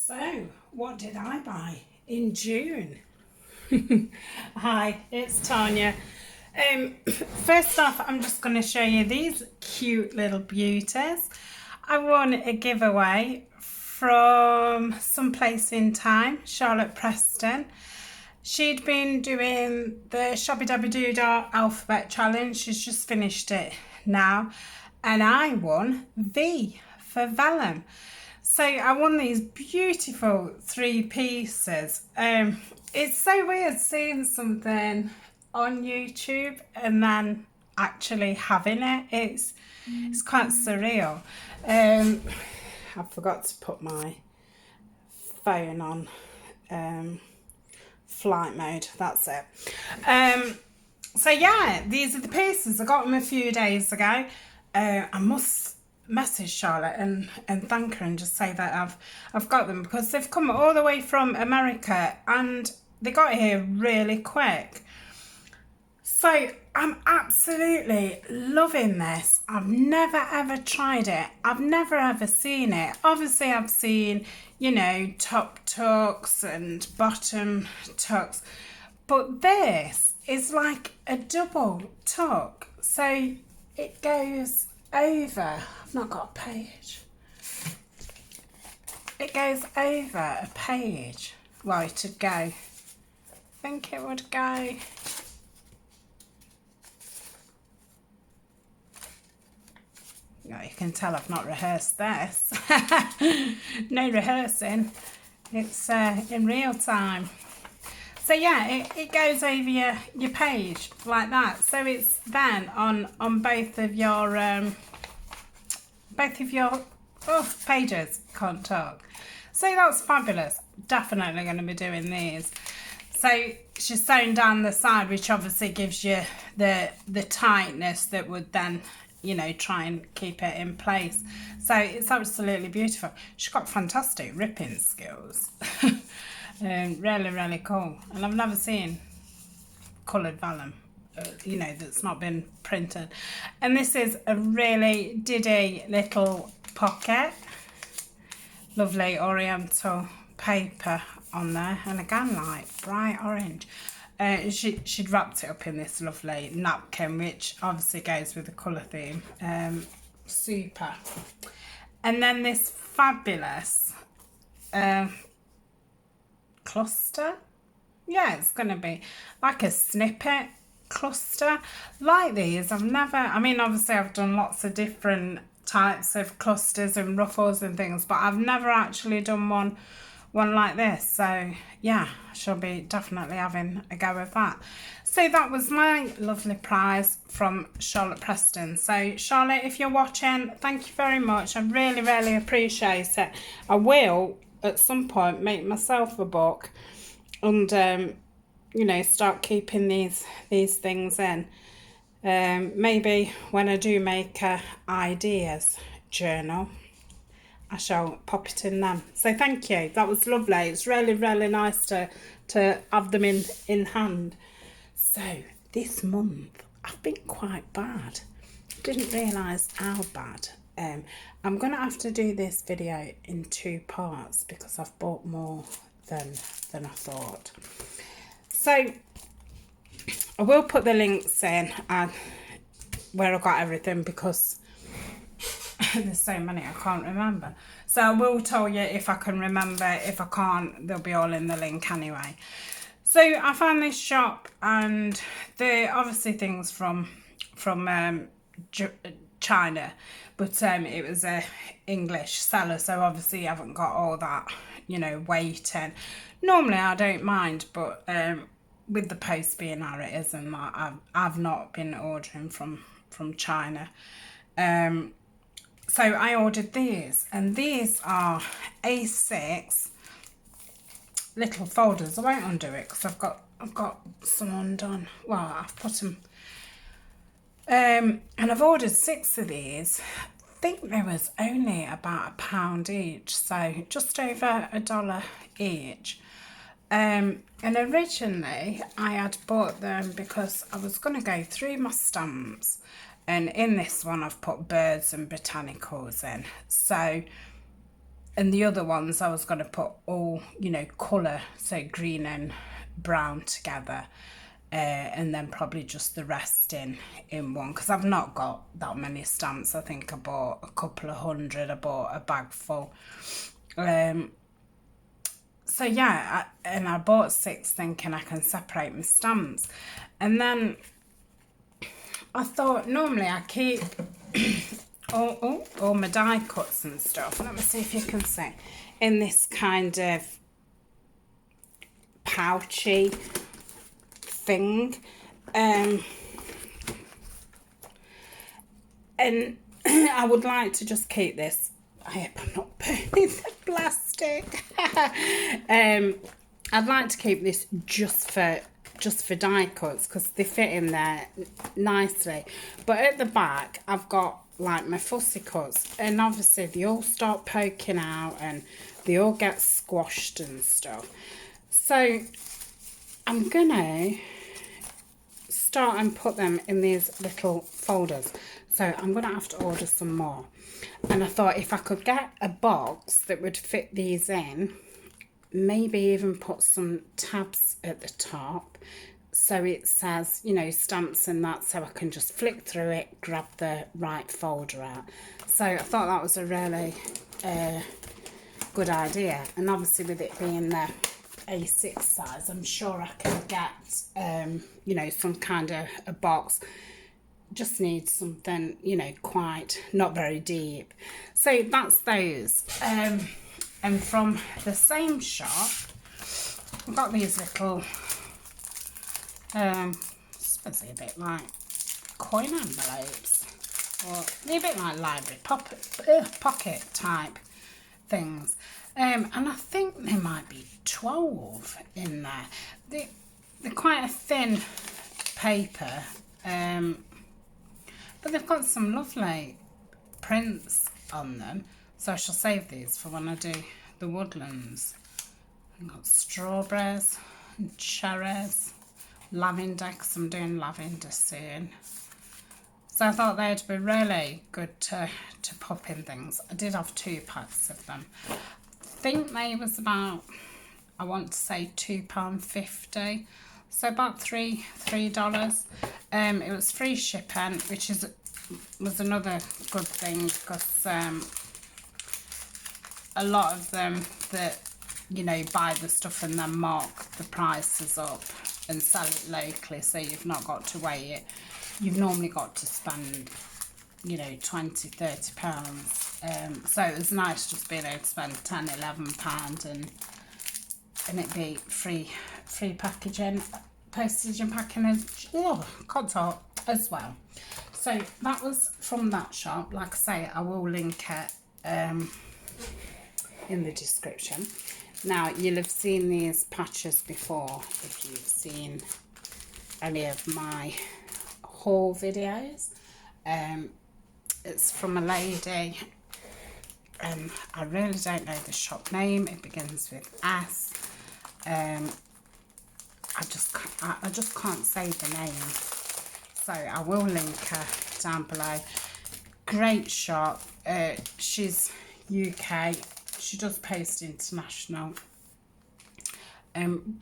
So, what did I buy in June? Hi, it's Tania. First off, I'm just going to show you these cute little beauties. I won a giveaway from Someplace in Time, Charlotte Preston. She'd been doing the Shabby Dabby Doodah Alphabet Challenge. She's just finished it now. And I won V for Vellum. So I won these beautiful 3 pieces. It's so weird seeing something on YouTube and then actually having it. It's quite surreal. I forgot to put my phone on flight mode. That's it. So yeah, these are the pieces. I got them a few days ago. I must message Charlotte and thank her and just say that I've got them, because they've come all the way from America and they got here really quick. So I'm absolutely loving this. I've never ever tried it. I've never ever seen it. Obviously I've seen, you know, top tucks and bottom tucks, but this is like a double tuck. So it goes over. I've not got a page. It goes over a page. Well, it'd go. I think it would go. Yeah, you can tell I've not rehearsed this. No rehearsing. It's in real time. So yeah, it goes over your page like that. So it's then on both of your pages. Can't talk. So that's fabulous. Definitely going to be doing these. So she's sewn down the side, which obviously gives you the tightness that would then, you know, try and keep it in place. So it's absolutely beautiful. She's got fantastic ripping skills. Really, really cool. And I've never seen coloured vellum, you know, that's not been printed. And this is a really diddy little pocket. Lovely oriental paper on there. And again, like bright orange. She'd wrapped it up in this lovely napkin, which obviously goes with the colour theme. Super. And then this fabulous cluster. Yeah, it's going to be like a snippet cluster. Like these, I've never, I mean, obviously I've done lots of different types of clusters and ruffles and things, but I've never actually done one like this. So yeah, I shall be definitely having a go with that. So that was my lovely prize from Charlotte Preston. So Charlotte, if you're watching, thank you very much. I really, really appreciate it. I will at some point make myself a book and you know, start keeping these things in. Maybe when I do make a ideas journal, I shall pop it in them. So thank you, that was lovely. It's really, really nice to have them in hand. So this month I've been quite bad. Didn't realise how bad. I'm gonna have to do this video in 2 parts because I've bought more than I thought. So I will put the links in and where I got everything, because there's so many I can't remember. So I will tell you if I can remember. If I can't, they'll be all in the link anyway. So I found this shop and they're obviously things from China, but it was a English seller, so obviously you haven't got all that, you know, weight. And normally I don't mind, but with the post being how it is and that, I've not been ordering from China. So I ordered these, and these are A6 little folders. I won't undo it because I've got some undone. Well, I've put them. And I've ordered 6 of these. I think there was only about £1 each, so just over $1 each. And originally I had bought them because I was going to go through my stamps, and in this one I've put birds and botanicals in. So and the other ones I was going to put all, you know, colour, so green and brown together, and then probably just the rest in one, because I've not got that many stamps. I think I bought a couple of hundred. I bought a bag full. So yeah, I bought 6 thinking I can separate my stamps, and then I thought normally I keep all my die cuts and stuff. Let me see if you can see, in this kind of pouchy thing, and I would like to just keep this. I hope I'm not burning the plastic. I'd like to keep this just for die cuts, because they fit in there nicely. But at the back I've got like my fussy cuts, and obviously they all start poking out and they all get squashed and stuff. So I'm gonna start and put them in these little folders. So I'm gonna have to order some more. And I thought if I could get a box that would fit these in, maybe even put some tabs at the top, so it says, you know, stamps and that, so I can just flick through it, grab the right folder out. So I thought that was a really good idea. And obviously with it being the A6 size, I'm sure I can get, you know, some kind of a box. Just need something, you know, quite not very deep. So that's those. And from the same shop, I've got these little, supposed to be a bit like coin envelopes, or a bit like library pocket type things. And I think there might be 12 in there. They're quite a thin paper, but they've got some lovely prints on them. So I shall save these for when I do the woodlands. I've got strawberries and cherries, lavender, because I'm doing lavender soon. So I thought they'd be really good to pop in things. I did have 2 packs of them. I think they was about, I want to say £2.50. So about $3. It was free shipping, which was another good thing, because a lot of them that, you know, buy the stuff and then mark the prices up and sell it locally, so you've not got to weigh it. You've normally got to spend, you know, £20–30. So it was nice just being able to spend £10–11 and it be free packaging, postage and packing, can't talk, as well. So that was from that shop. Like I say, I will link it in the description. Now, you'll have seen these patches before if you've seen any of my haul videos. It's from a lady, I really don't know the shop name. It begins with S. I just can't say the name, so I will link her down below. Great shop. She's UK. She does post international.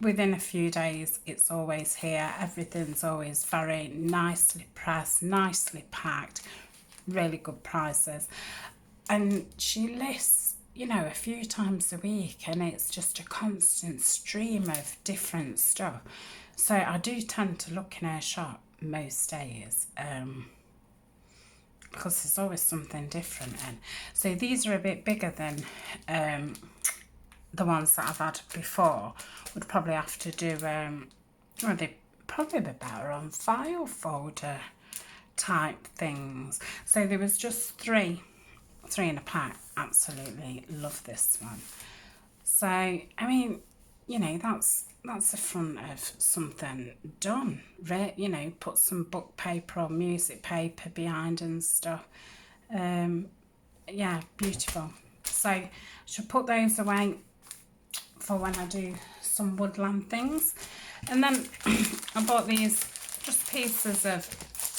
Within a few days it's always here. Everything's always very nicely pressed, nicely packed, really good prices, and she lists, you know, a few times a week, and it's just a constant stream of different stuff. So I do tend to look in her shop most days, because there's always something different in. So these are a bit bigger than the ones that I've had before. Would probably have to do, well, they'd probably be better on file folder type things. So there was just three in a pack. Absolutely love this one. So I mean, you know, that's the front of something done, right? You know, put some book paper or music paper behind and stuff. Yeah, beautiful. So I should put those away for when I do some woodland things. And then I bought these just pieces of,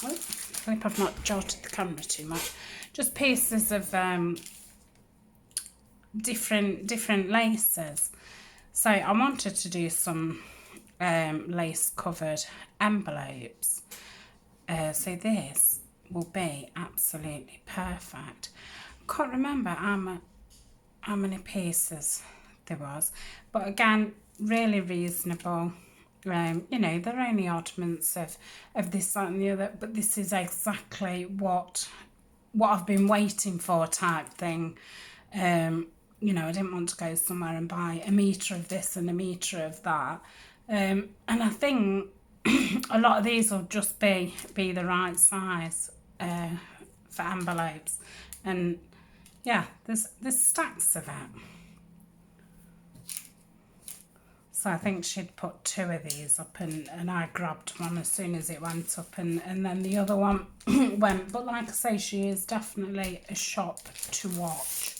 I hope I've not jolted the camera too much, just pieces of different laces. So I wanted to do some lace covered envelopes. So this will be absolutely perfect. Can't remember how many pieces there was, but again, really reasonable. You know, there are only oddments of this, that and the other, but this is exactly what I've been waiting for type thing. You know, I didn't want to go somewhere and buy a metre of this and a metre of that. And I think a lot of these will just be the right size for envelopes. And yeah, there's stacks of it. So I think she'd put 2 of these up, and I grabbed one as soon as it went up, and then the other one went. But like I say, she is definitely a shop to watch.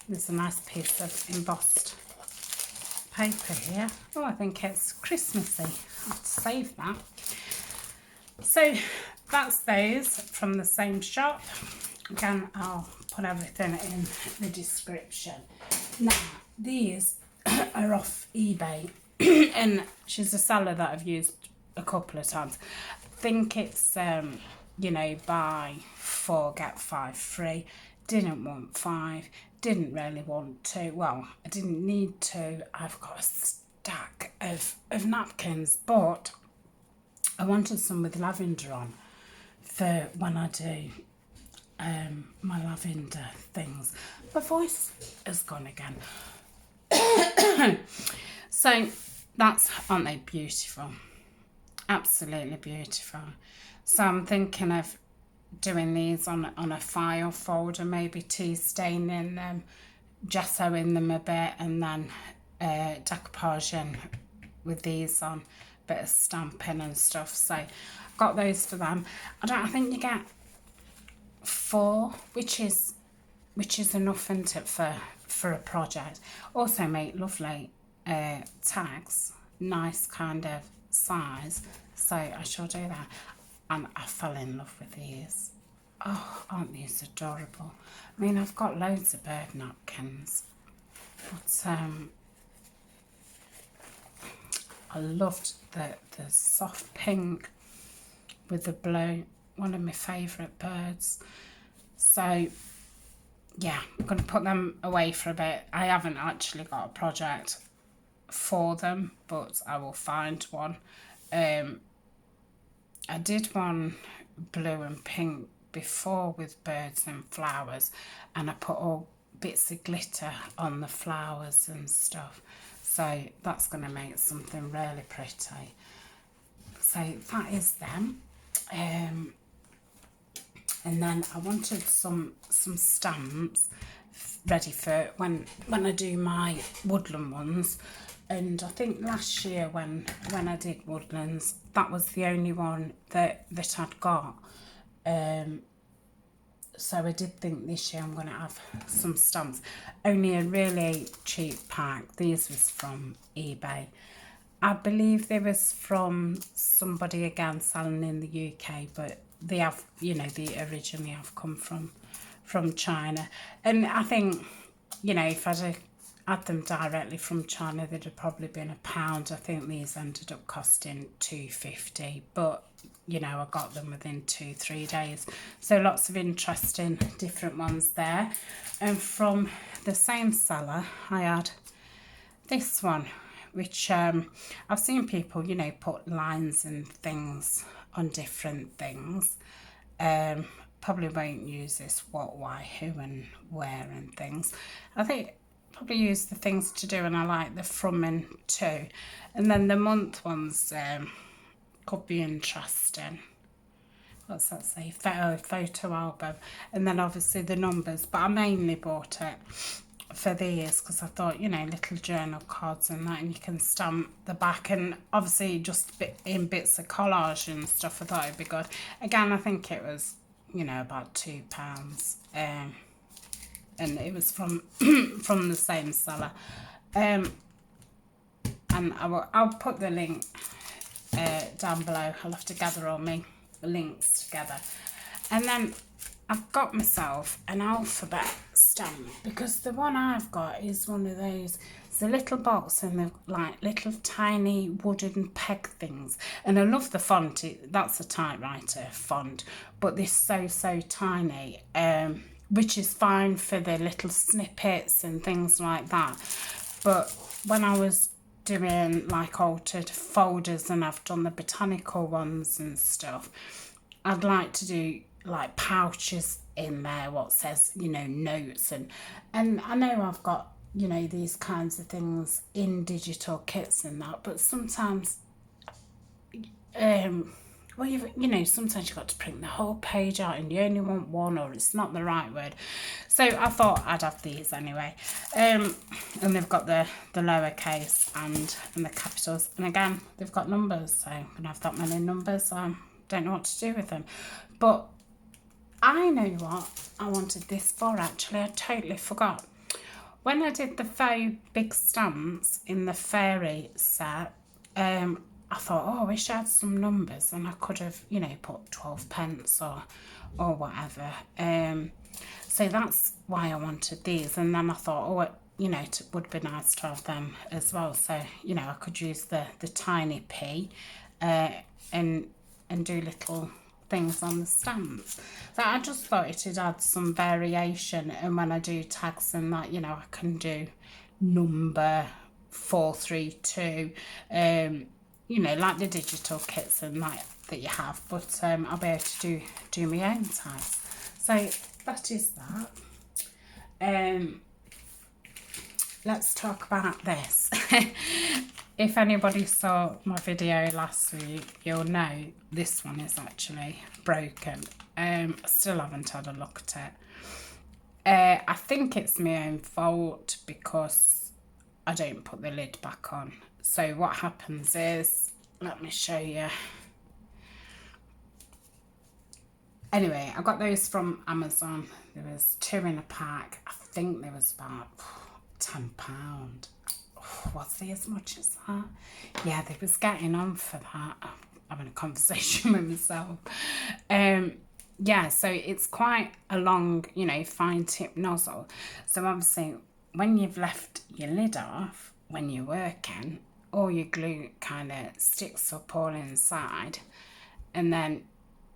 There's a nice piece of embossed paper here. Oh, I think it's Christmassy. I'll have to save that. So that's those from the same shop. Again, I'll put everything in the description. Now, these are off eBay, and she's a seller that I've used a couple of times. I think it's you know, buy 4 get 5 free. Didn't want 5, didn't really want to. Well, I didn't need to. I've got a stack of napkins, but I wanted some with lavender on for when I do my lavender things. My voice has gone again. So aren't they beautiful? Absolutely beautiful. So I'm thinking of doing these on a file folder, maybe tea staining them, gessoing them a bit, and then decoupaging with these on, bit of stamping and stuff. So I've got those for them. I think you get 4, which is enough, isn't it, for a project. Also make lovely tags, nice kind of size. So I shall do that. And I fell in love with these. Oh, aren't these adorable? I mean, I've got loads of bird napkins, but I loved the soft pink with the blue, one of my favourite birds. So yeah, I'm going to put them away for a bit. I haven't actually got a project for them, but I will find one. I did one blue and pink before with birds and flowers, and I put all bits of glitter on the flowers and stuff. So that's going to make something really pretty. So that is them. And then I wanted some stamps ready for when I do my woodland ones. And I think last year when I did woodlands, that was the only one that I'd got. So I did think this year I'm going to have some stamps. Only a really cheap pack. These was from eBay. I believe they was from somebody again selling in the UK, but they have, you know, they originally have come from China. And I think, you know, if I'd had them directly from China, they'd have probably been £1. I think these ended up costing £2.50, but you know, I got them within 2-3 days. So lots of interesting different ones there. And from the same seller, I had this one, which I've seen people, you know, put lines and things on different things. Probably won't use this what, why, who and where and things. I think probably use the things to do, and I like the from and to. And then the month ones could be interesting. What's that say? Photo album. And then obviously the numbers, but I mainly bought it for these because I thought, you know, little journal cards and that, and you can stamp the back, and obviously just in bits of collage and stuff. I thought it'd be good. Again, I think it was, you know, about £2, and it was from from the same seller. And I'll put the link down below. I'll have to gather all my links together. And then I've got myself an alphabet stamp, because the one I've got is one of those, it's a little box and they're like little tiny wooden peg things, and I love the font. That's a Typewriter font, but this so tiny, which is fine for the little snippets and things like that. But when I was doing like altered folders and I've done the botanical ones and stuff, I'd like to do like pouches in there what says, you know, notes, and I know I've got, you know, these kinds of things in digital kits and that, but sometimes well, you know, sometimes you've got to print the whole page out and you only want one, or it's not the right word. So I thought I'd have these anyway. And they've got the lowercase and the capitals. And again, they've got numbers. So I'm going to have that many numbers. So I don't know what to do with them. But I know what I wanted this for, actually. I totally forgot. When I did the faux big stamps in the fairy set, I thought, oh, I wish I had some numbers, and I could have, you know, put 12 pence or whatever. So that's why I wanted these. And then I thought, oh, you know, it would be nice to have them as well. So, you know, I could use the tiny P and do little things on the stamps. So I just thought it'd add some variation. And when I do tags and that, you know, I can do number 432, you know, like the digital kits and that you have, but I'll be able to do my own tags. So that is that. Let's talk about this. If anybody saw my video last week, you'll know this one is actually broken. I still haven't had a look at it. I think it's my own fault because I don't put the lid back on. So what happens is, let me show you. Anyway, I got those from Amazon. There was 2 in a pack. I think there was about £10. Was they as much as that? Yeah, they was getting on for that. I'm having a conversation with myself. Yeah, so it's quite a long, you know, fine tip nozzle. So obviously, when you've left your lid off, when you're working, all your glue kind of sticks up all inside, and then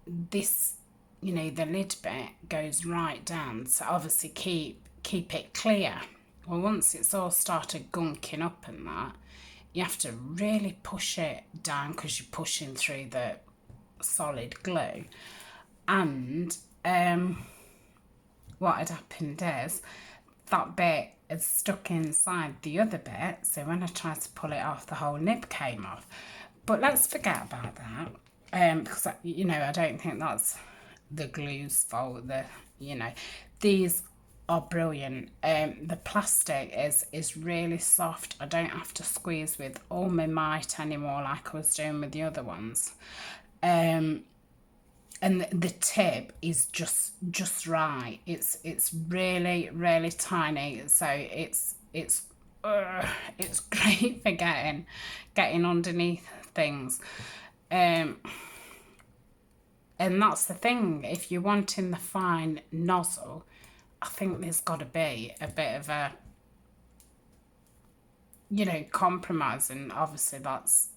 this, you know, the lid bit goes right down. So obviously keep it clear. Well, once it's all started gunking up and that, you have to really push it down because you're pushing through the solid glue. And what had happened is that bit is stuck inside the other bit, so when I tried to pull it off, the whole nib came off. But let's forget about that, because, you know, I don't think that's the glue's fault. You know, these are brilliant. The plastic is really soft. I don't have to squeeze with all my might anymore like I was doing with the other ones. And the tip is just right. It's really tiny, so it's great for getting underneath things. And that's the thing. If you're wanting the fine nozzle, I think there's got to be a bit of a, you know, compromise, and obviously that's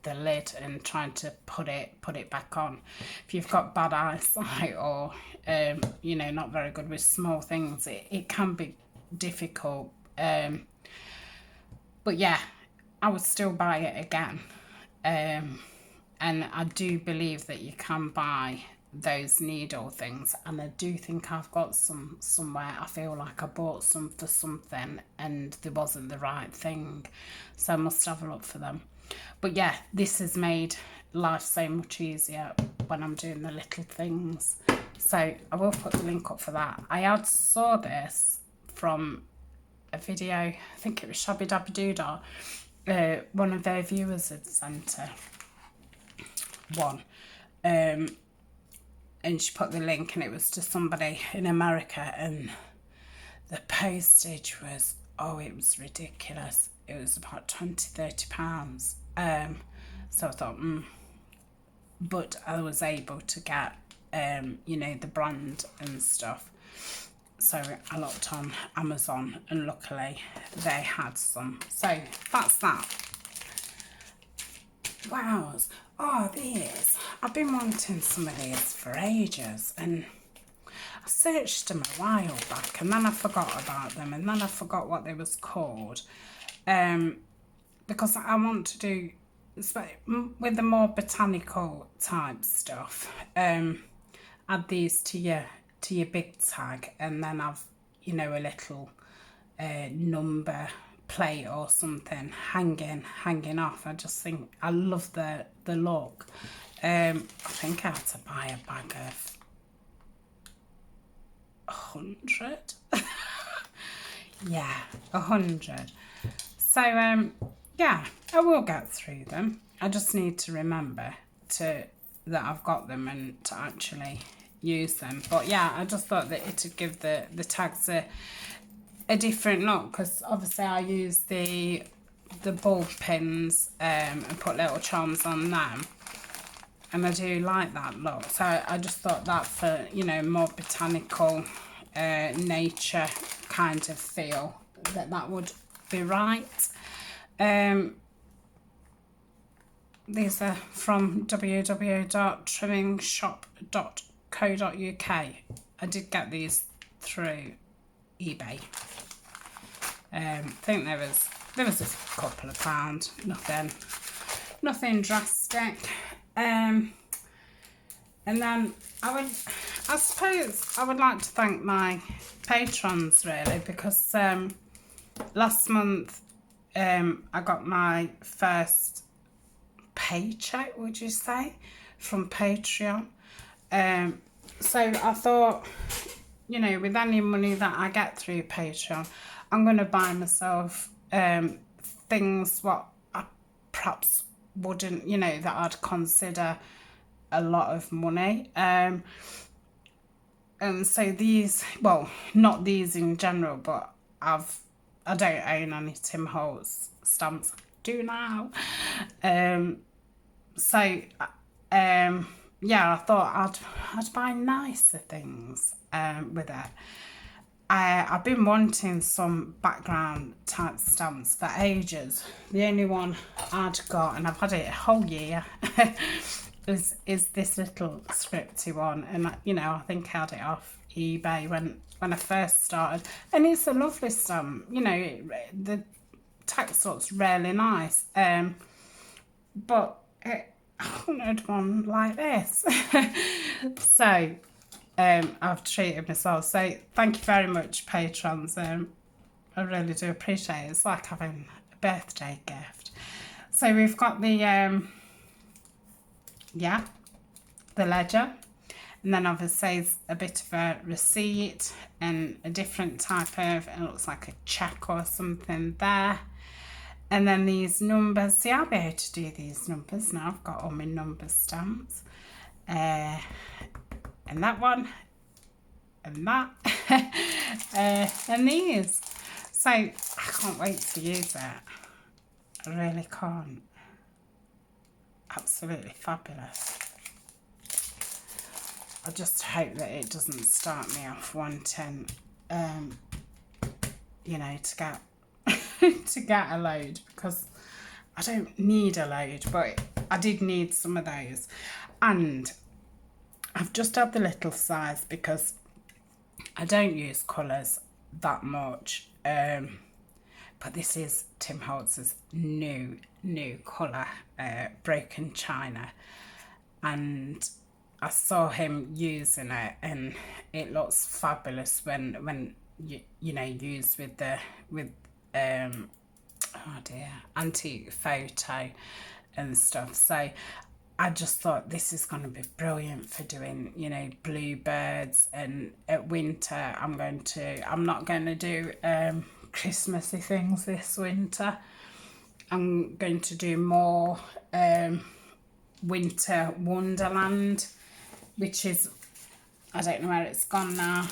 the lid and trying to put it back on. If you've got bad eyesight or you know, not very good with small things, it can be difficult. But yeah, I would still buy it again. And I do believe that you can buy those needle things, and I do think I've got some somewhere. I feel like I bought some for something and there wasn't the right thing, so I must have a look for them. But yeah, this has made life so much easier when I'm doing the little things. So I will put the link up for that. I saw this from a video, I think it was Shabby Dabby Doodah. One of their viewers had sent her one. And she put the link, and it was to somebody in America, and the postage was, oh, it was ridiculous. It was about £20-30. So I thought, but I was able to get you know, the brand and stuff. So I looked on Amazon and luckily they had some. So that's that. Wow. Oh, these. I've been wanting some of these for ages, and I searched them a while back and then I forgot about them, and then I forgot what they was called. Because I want to do, with the more botanical type stuff, add these to your big tag, and then have, you know, a little number plate or something hanging off. I just think I love the look. I think I had to buy a bag of 100. Yeah, 100. So yeah, I will get through them. I just need to remember that I've got them and to actually use them. But yeah, I just thought that it would give the tags a different look, because obviously I use the bulb pins and put little charms on them, and I do like that look. So I just thought that for, you know, more botanical nature kind of feel, that would be right. These are from www.trimmingshop.co.uk. I did get these through eBay. I think there was a couple of pounds, nothing drastic. And then I suppose I would like to thank my patrons really, because last month I got my first paycheck, would you say, from Patreon. So I thought, you know, with any money that I get through Patreon, I'm going to buy myself things what I perhaps wouldn't, you know, that I'd consider a lot of money. And so these, well, not these in general, but I don't own any Tim Holtz stamps. Do now. Yeah, I thought I'd buy nicer things with it. I've been wanting some background type stamps for ages. The only one I'd got, and I've had it a whole year, is this little scripty one. And you know, I think I had it off eBay when I first started, and it's a lovely stamp. You know, the text looks really nice, but I wanted one like this. So I've treated myself. So thank you very much, patrons. I really do appreciate it. It's like having a birthday gift. So we've got the the ledger, and then obviously it's a bit of a receipt and a different type of, it looks like a check or something there. And then these numbers. See, I'll be able to do these numbers now. I've got all my number stamps. And that one. And that. And these. So, I can't wait to use it. I really can't. Absolutely fabulous. I just hope that it doesn't start me off wanting, you know, to get to get a load, because I don't need a load, but I did need some of those. And I've just had the little size because I don't use colours that much, but this is Tim Holtz's new colour, Broken China, and I saw him using it, and it looks fabulous when you know, used with oh dear, antique photo and stuff. So I just thought this is going to be brilliant for doing, you know, bluebirds. And at winter I'm not going to do Christmassy things this winter. I'm going to do more winter wonderland, which is, I don't know where it's gone now,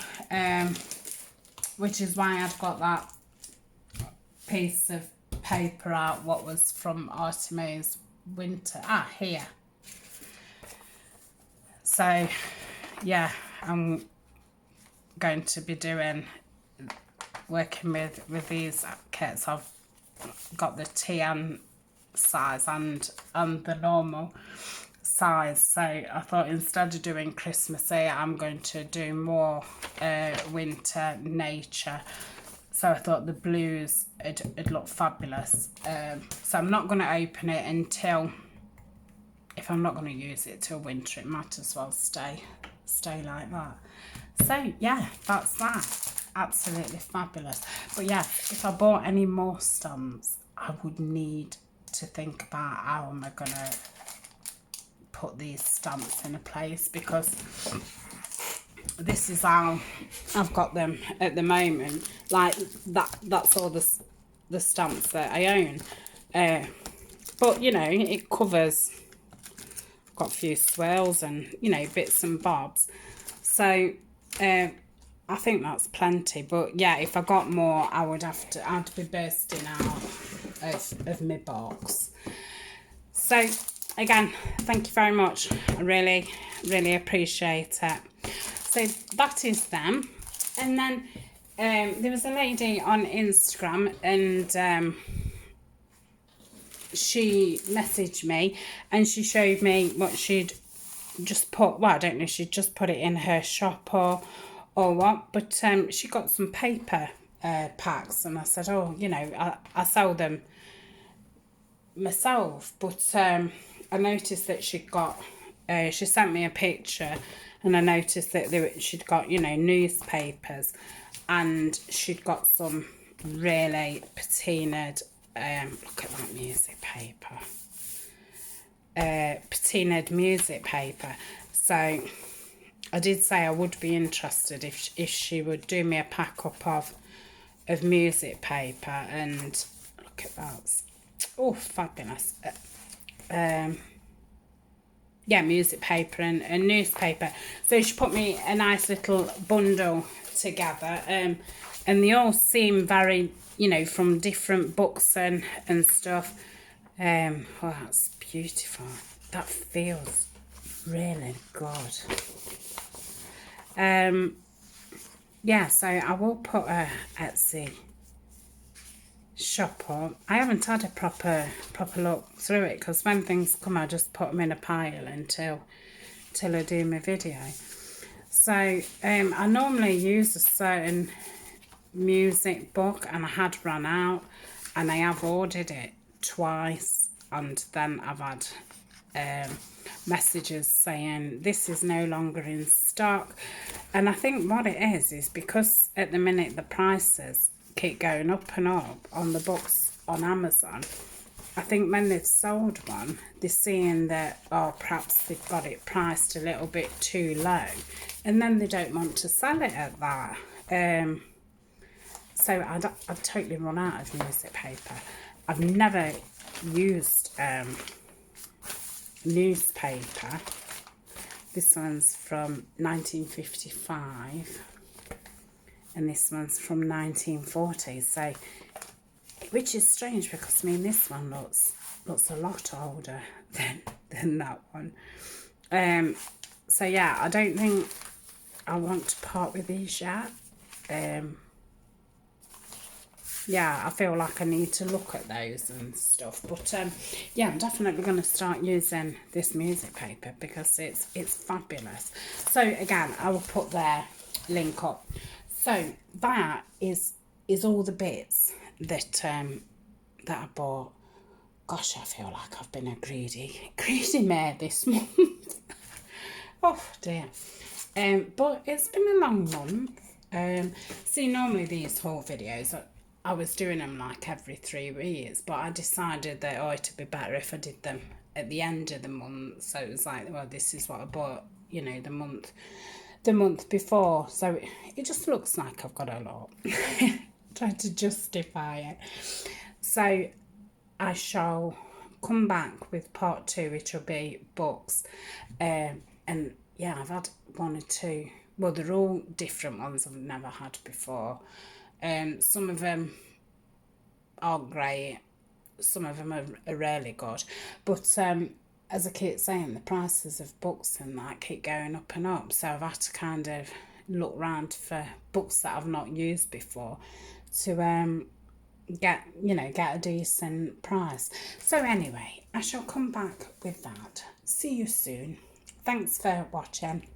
which is why I've got that piece of paper out, what was from Artemis winter, here. So yeah, I'm going to be working with these kits. I've got the TN size and the normal size, so I thought instead of doing Christmassy, I'm going to do more winter nature. So I thought the blues it'd look fabulous. So I'm not going to open it until, if I'm not going to use it till winter, it might as well stay like that. So yeah, that's that. Absolutely fabulous. But yeah, if I bought any more stamps, I would need to think about how am I going to put these stamps in a place, because this is how I've got them at the moment. Like that's all the stamps that I own. But you know, it covers, got a few swirls and, you know, bits and bobs. So I think that's plenty. But yeah, if I got more, I'd be bursting out of my box. So again, thank you very much. I really appreciate it. So that is them. And then there was a lady on Instagram, and she messaged me and she showed me what she'd just put. Well, I don't know if she'd just put it in her shop or what, but she got some paper packs, and I said, oh, you know, I sell them myself, but I noticed that she'd got, she sent me a picture, and I noticed that she'd got, you know, newspapers, and she'd got some really patinaed, look at that music paper, patinaed music paper. So I did say I would be interested if she would do me a pack up of music paper, and look at that. Oh, fabulous. Yeah, music paper and newspaper. So she put me a nice little bundle together, and they all seem very, you know, from different books and stuff. Oh, that's beautiful. That feels really good. Yeah, so I will put a Etsy shop up. I haven't had a proper look through it, because when things come, I just put them in a pile until I do my video. So I normally use a certain music book, and I had run out, and I have ordered it twice, and then I've had messages saying this is no longer in stock. And I think what it is because at the minute the prices keep going up and up on the books on Amazon. I think when they've sold one, they're seeing that, oh, perhaps they've got it priced a little bit too low, and then they don't want to sell it at that. So I've totally run out of music paper. I've never used newspaper. This one's from 1955, and this one's from 1940. So, which is strange, because I mean this one looks a lot older than that one. So yeah, I don't think I want to part with these yet. Yeah, I feel like I need to look at those and stuff. But yeah, I'm definitely going to start using this music paper, because it's fabulous. So again, I will put their link up. So that is all the bits that that I bought. Gosh, I feel like I've been a greedy mare this month. Oh dear. But it's been a long month. See, normally these haul videos, I was doing them like every 3 weeks, but I decided that, oh, it'd be better if I did them at the end of the month. So it was like, well, this is what I bought, you know, the month before. So it just looks like I've got a lot. Trying to justify it. So I shall come back with part 2, which will be books. And yeah, I've had 1 or 2. Well, they're all different ones I've never had before. Some of them are great, some of them are really good, but as I keep saying, the prices of books and that keep going up and up, so I've had to kind of look round for books that I've not used before to get a decent price. So anyway, I shall come back with that. See you soon. Thanks for watching.